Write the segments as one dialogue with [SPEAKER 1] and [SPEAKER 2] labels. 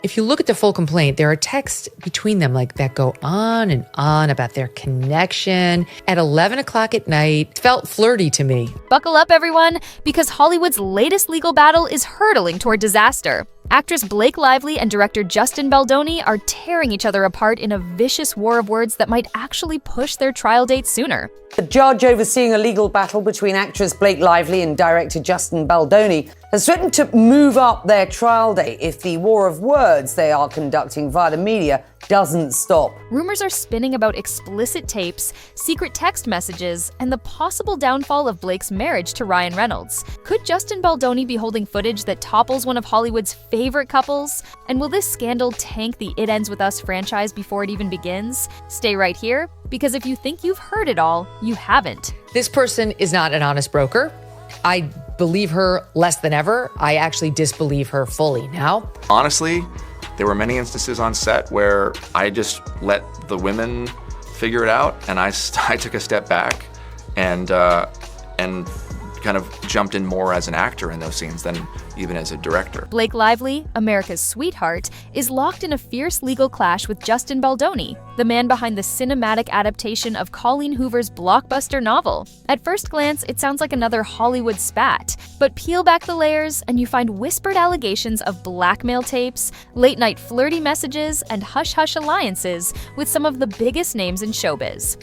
[SPEAKER 1] If you look at the full complaint, there are texts between them like that go on and on about their connection at 11 o'clock at night. It felt flirty to me.
[SPEAKER 2] Buckle up, everyone, because Hollywood's latest legal battle is hurtling toward disaster. Actress Blake Lively and director Justin Baldoni are tearing each other apart in a vicious war of words that might actually push their trial date sooner.
[SPEAKER 3] The judge overseeing a legal battle between actress Blake Lively and director Justin Baldoni has threatened to move up their trial date if the war of words they are conducting via the media doesn't stop.
[SPEAKER 2] Rumors are spinning about explicit tapes, secret text messages, and the possible downfall of Blake's marriage to Ryan Reynolds. Could Justin Baldoni be holding footage that topples one of Hollywood's favorite couples? And will this scandal tank the It Ends With Us franchise before it even begins? Stay right here, because if you think you've heard it all, you haven't.
[SPEAKER 1] This person is not an honest broker. I believe her less than ever. I actually disbelieve her fully now.
[SPEAKER 4] Honestly, there were many instances on set where I just let the women figure it out, and I took a step back and kind of jumped in more as an actor in those scenes than even as a director.
[SPEAKER 2] Blake Lively, America's sweetheart, is locked in a fierce legal clash with Justin Baldoni, the man behind the cinematic adaptation of Colleen Hoover's blockbuster novel. At first glance, it sounds like another Hollywood spat, but peel back the layers and you find whispered allegations of blackmail tapes, late-night flirty messages, and hush-hush alliances with some of the biggest names in showbiz.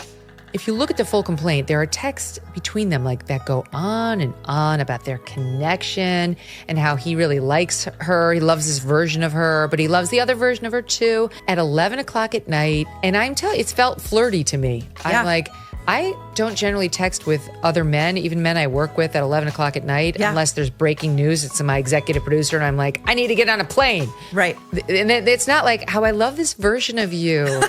[SPEAKER 1] If you look at the full complaint, there are texts between them like that go on and on about their connection and how he really likes her. He loves this version of her, but he loves the other version of her too at 11 o'clock at night. And I'm telling you, it's felt flirty to me. Yeah. I'm like, I don't generally text with other men, even men I work with at 11 o'clock at night, unless there's breaking news. It's my executive producer and I'm like, I need to get on a plane.
[SPEAKER 5] Right.
[SPEAKER 1] And it's not like how I love this version of you.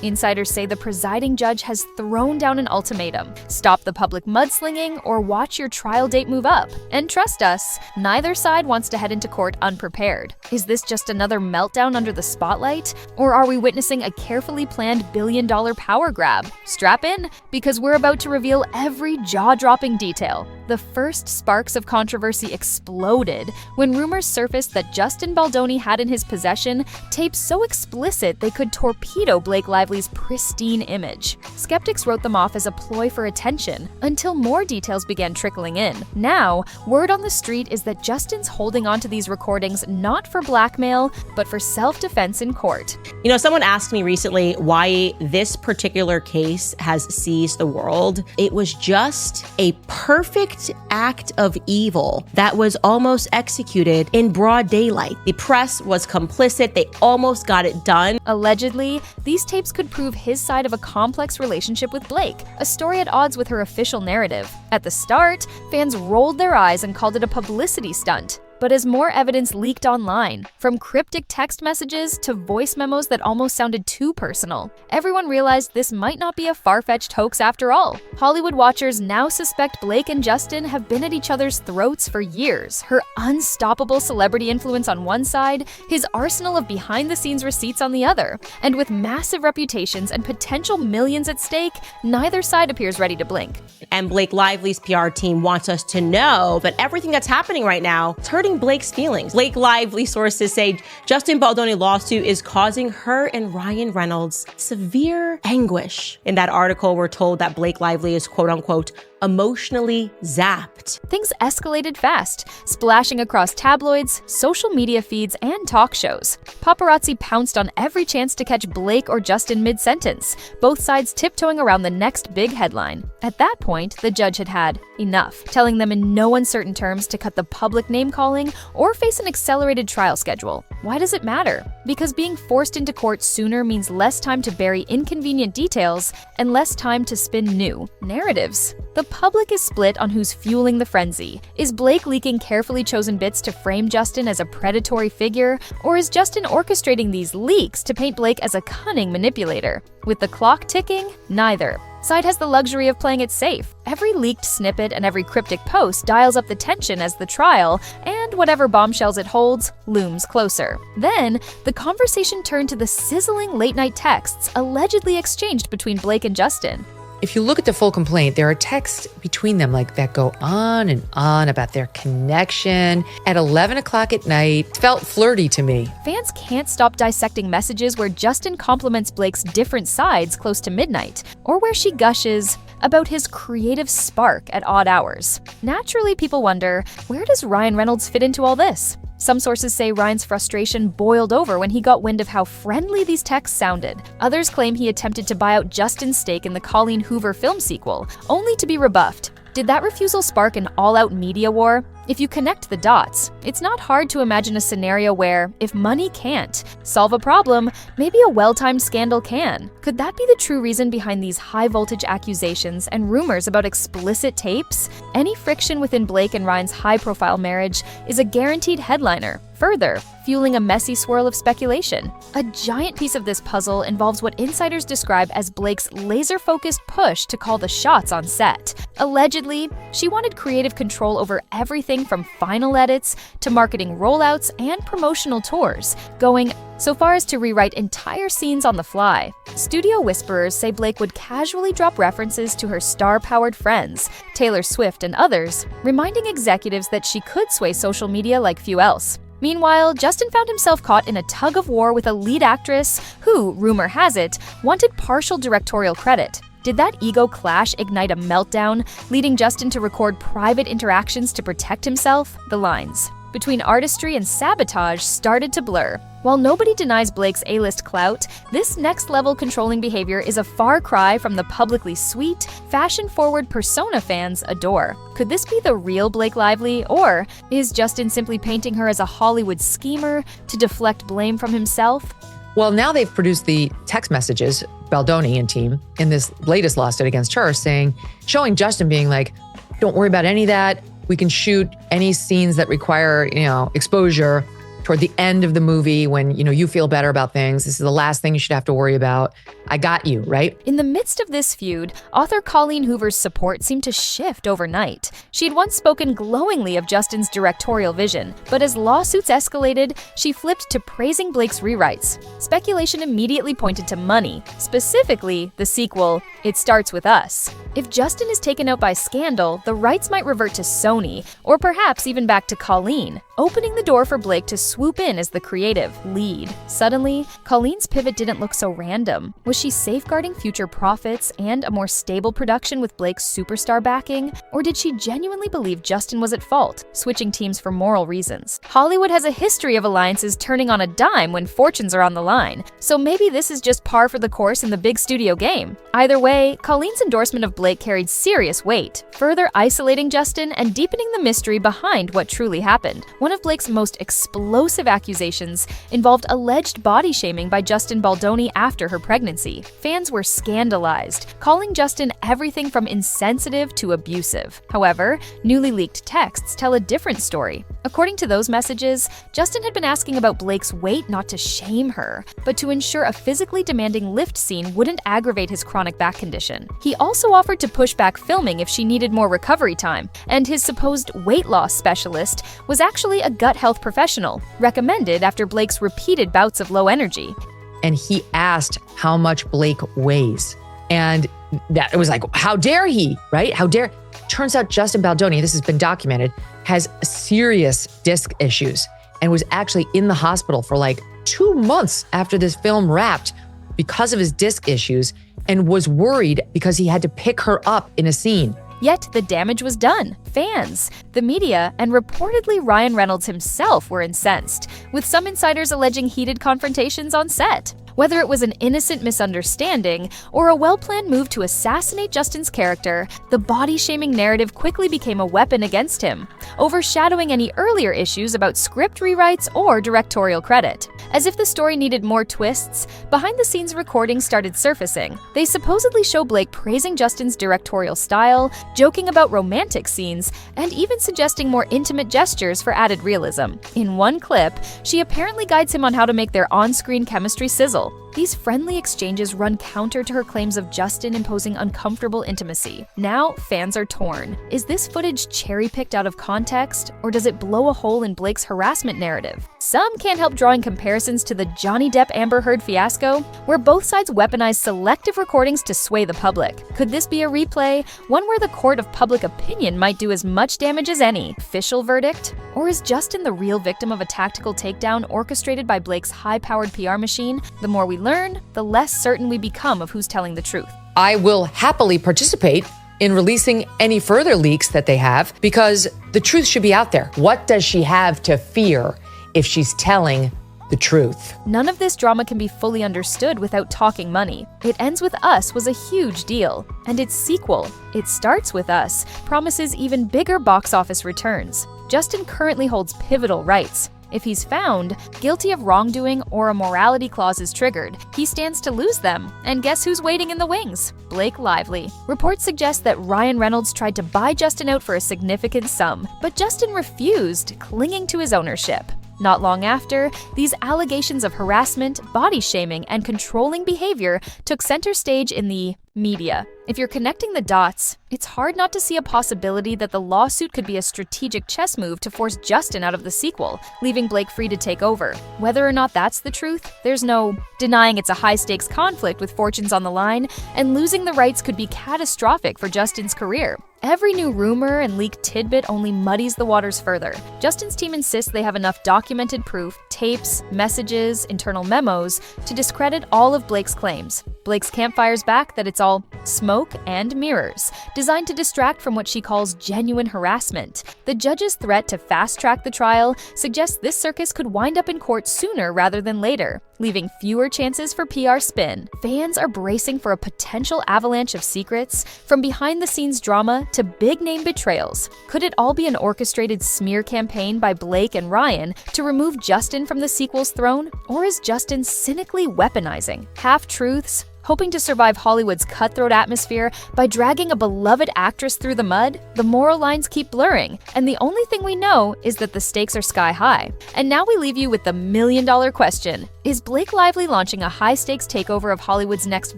[SPEAKER 2] Insiders say the presiding judge has thrown down an ultimatum: stop the public mudslinging or watch your trial date move up. And trust us, neither side wants to head into court unprepared. Is this just another meltdown under the spotlight? Or are we witnessing a carefully planned billion-dollar power grab? Strap in, because we're about to reveal every jaw-dropping detail. The first sparks of controversy exploded when rumors surfaced that Justin Baldoni had in his possession tapes so explicit they could torpedo Blake Lively's pristine image. Skeptics wrote them off as a ploy for attention until more details began trickling in. Now, word on the street is that Justin's holding on to these recordings not for blackmail, but for self-defense in court.
[SPEAKER 5] You know, someone asked me recently why this particular case has seized the world. It was just a perfect act of evil that was almost executed in broad daylight. The press was complicit. They almost got it done.
[SPEAKER 2] Allegedly, these tapes could prove his side of a complex relationship with Blake, a story at odds with her official narrative. At the start, fans rolled their eyes and called it a publicity stunt. But as more evidence leaked online, from cryptic text messages to voice memos that almost sounded too personal, everyone realized this might not be a far-fetched hoax after all. Hollywood watchers now suspect Blake and Justin have been at each other's throats for years. Her unstoppable celebrity influence on one side, his arsenal of behind-the-scenes receipts on the other. And with massive reputations and potential millions at stake, neither side appears ready to blink.
[SPEAKER 5] And Blake Lively's PR team wants us to know that everything that's happening right now is hurting Blake's feelings. Blake Lively sources say Justin Baldoni lawsuit is causing her and Ryan Reynolds severe anguish. In that article, we're told that Blake Lively is quote unquote emotionally zapped.
[SPEAKER 2] Things escalated fast, splashing across tabloids, social media feeds, and talk shows. Paparazzi pounced on every chance to catch Blake or Justin mid-sentence, both sides tiptoeing around the next big headline. At that point, the judge had had enough, telling them in no uncertain terms to cut the public name-calling or face an accelerated trial schedule. Why does it matter? Because being forced into court sooner means less time to bury inconvenient details and less time to spin new narratives. The public is split on who's fueling the frenzy. Is Blake leaking carefully chosen bits to frame Justin as a predatory figure, or is Justin orchestrating these leaks to paint Blake as a cunning manipulator? With the clock ticking, neither. Side has the luxury of playing it safe. Every leaked snippet and every cryptic post dials up the tension as the trial, and whatever bombshells it holds, looms closer. Then, the conversation turned to the sizzling late-night texts allegedly exchanged between Blake and Justin.
[SPEAKER 1] if you look at the full complaint, there are texts between them like that go on and on about their connection at 11 o'clock at night. It felt flirty to me.
[SPEAKER 2] Fans can't stop dissecting messages where Justin compliments Blake's different sides close to midnight, or where she gushes about his creative spark at odd hours. Naturally, people wonder, where does Ryan Reynolds fit into all this? Some sources say Ryan's frustration boiled over when he got wind of how friendly these texts sounded. Others claim he attempted to buy out Justin's stake in the Colleen Hoover film sequel, only to be rebuffed. Did that refusal spark an all-out media war? If you connect the dots, it's not hard to imagine a scenario where, if money can't solve a problem, maybe a well-timed scandal can. Could that be the true reason behind these high-voltage accusations and rumors about explicit tapes? Any friction within Blake and Ryan's high-profile marriage is a guaranteed headliner, further fueling a messy swirl of speculation. A giant piece of this puzzle involves what insiders describe as Blake's laser-focused push to call the shots on set. Allegedly, she wanted creative control over everything from final edits to marketing rollouts and promotional tours, going so far as to rewrite entire scenes on the fly. Studio whisperers say Blake would casually drop references to her star-powered friends, Taylor Swift and others, reminding executives that she could sway social media like few else. Meanwhile, Justin found himself caught in a tug-of-war with a lead actress who, rumor has it, wanted partial directorial credit. Did that ego clash ignite a meltdown, leading Justin to record private interactions to protect himself? The lines between artistry and sabotage started to blur. While nobody denies Blake's A-list clout, this next-level controlling behavior is a far cry from the publicly sweet, fashion-forward persona fans adore. Could this be the real Blake Lively, or is Justin simply painting her as a Hollywood schemer to deflect blame from himself?
[SPEAKER 1] Well, now they've produced the text messages, Baldoni and team, in this latest lawsuit against her, showing Justin being like, don't worry about any of that. We can shoot any scenes that require, exposure toward the end of the movie when, you feel better about things. This is the last thing you should have to worry about. I got you, right?
[SPEAKER 2] In the midst of this feud, author Colleen Hoover's support seemed to shift overnight. She'd once spoken glowingly of Justin's directorial vision, but as lawsuits escalated, she flipped to praising Blake's rewrites. Speculation immediately pointed to money, specifically the sequel, It Starts With Us. If Justin is taken out by scandal, the rights might revert to Sony, or perhaps even back to Colleen, opening the door for Blake to swoop in as the creative lead. Suddenly, Colleen's pivot didn't look so random. Was she safeguarding future profits and a more stable production with Blake's superstar backing? Or did she genuinely believe Justin was at fault, switching teams for moral reasons? Hollywood has a history of alliances turning on a dime when fortunes are on the line, so maybe this is just par for the course in the big studio game. Either way, Colleen's endorsement of Blake carried serious weight, further isolating Justin and deepening the mystery behind what truly happened. One of Blake's most explosive accusations involved alleged body shaming by Justin Baldoni after her pregnancy. Fans were scandalized, calling Justin everything from insensitive to abusive. However, newly leaked texts tell a different story. According to those messages, Justin had been asking about Blake's weight not to shame her, but to ensure a physically demanding lift scene wouldn't aggravate his chronic back condition. He also offered to push back filming if she needed more recovery time, and his supposed weight loss specialist was actually a gut health professional, recommended after Blake's repeated bouts of low energy.
[SPEAKER 1] And he asked how much Blake weighs. And that it was like, how dare he, right? How dare? Turns out Justin Baldoni, this has been documented, has serious disc issues and was actually in the hospital for like 2 months after this film wrapped because of his disc issues, and was worried because he had to pick her up in a scene.
[SPEAKER 2] Yet the damage was done. Fans, the media, and reportedly Ryan Reynolds himself were incensed, with some insiders alleging heated confrontations on set. Whether it was an innocent misunderstanding or a well-planned move to assassinate Justin's character, the body-shaming narrative quickly became a weapon against him, overshadowing any earlier issues about script rewrites or directorial credit. As if the story needed more twists, behind-the-scenes recordings started surfacing. They supposedly show Blake praising Justin's directorial style, joking about romantic scenes, and even suggesting more intimate gestures for added realism. In one clip, she apparently guides him on how to make their on-screen chemistry sizzle. These friendly exchanges run counter to her claims of Justin imposing uncomfortable intimacy. Now, fans are torn. Is this footage cherry-picked out of context, or does it blow a hole in Blake's harassment narrative? Some can't help drawing comparisons to the Johnny Depp-Amber Heard fiasco, where both sides weaponized selective recordings to sway the public. Could this be a replay, one where the court of public opinion might do as much damage as any official verdict? Or is Justin the real victim of a tactical takedown orchestrated by Blake's high-powered PR machine? The more we learn, the less certain we become of who's telling the truth.
[SPEAKER 1] I will happily participate in releasing any further leaks that they have because the truth should be out there. What does she have to fear if she's telling the truth?
[SPEAKER 2] None of this drama can be fully understood without talking money. It Ends With Us was a huge deal, and its sequel, It Starts With Us, promises even bigger box office returns. Justin currently holds pivotal rights. If he's found guilty of wrongdoing or a morality clause is triggered, he stands to lose them. And guess who's waiting in the wings? Blake Lively. Reports suggest that Ryan Reynolds tried to buy Justin out for a significant sum, but Justin refused, clinging to his ownership. Not long after, these allegations of harassment, body shaming, and controlling behavior took center stage in the media. If you're connecting the dots, it's hard not to see a possibility that the lawsuit could be a strategic chess move to force Justin out of the sequel, leaving Blake free to take over. Whether or not that's the truth, there's no denying it's a high-stakes conflict with fortunes on the line, and losing the rights could be catastrophic for Justin's career. Every new rumor and leaked tidbit only muddies the waters further. Justin's team insists they have enough documented proof, tapes, messages, internal memos, to discredit all of Blake's claims. Blake's camp fires back that it's all smoke and mirrors, designed to distract from what she calls genuine harassment. The judge's threat to fast-track the trial suggests this circus could wind up in court sooner rather than later, leaving fewer chances for PR spin. Fans are bracing for a potential avalanche of secrets, from behind-the-scenes drama to big-name betrayals. Could it all be an orchestrated smear campaign by Blake and Ryan to remove Justin from the sequel's throne? Or is Justin cynically weaponizing half-truths, hoping to survive Hollywood's cutthroat atmosphere by dragging a beloved actress through the mud? The moral lines keep blurring, and the only thing we know is that the stakes are sky high. And now we leave you with the million-dollar question. Is Blake Lively launching a high-stakes takeover of Hollywood's next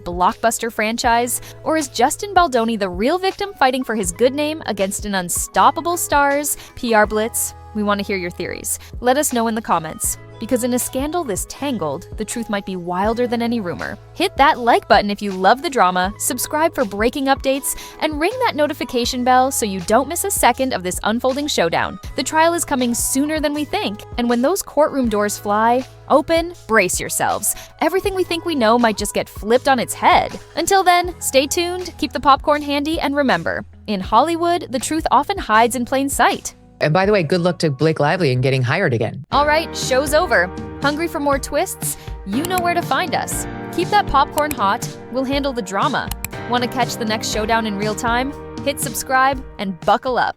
[SPEAKER 2] blockbuster franchise? Or is Justin Baldoni the real victim fighting for his good name against an unstoppable star's PR blitz? We want to hear your theories. Let us know in the comments. Because in a scandal this tangled, the truth might be wilder than any rumor. Hit that like button if you love the drama, subscribe for breaking updates, and ring that notification bell so you don't miss a second of this unfolding showdown. The trial is coming sooner than we think, and when those courtroom doors fly open, brace yourselves. Everything we think we know might just get flipped on its head. Until then, stay tuned, keep the popcorn handy, and remember, in Hollywood, the truth often hides in plain sight.
[SPEAKER 1] And by the way, good luck to Blake Lively in getting hired again.
[SPEAKER 2] All right, show's over. Hungry for more twists? You know where to find us. Keep that popcorn hot. We'll handle the drama. Want to catch the next showdown in real time? Hit subscribe and buckle up.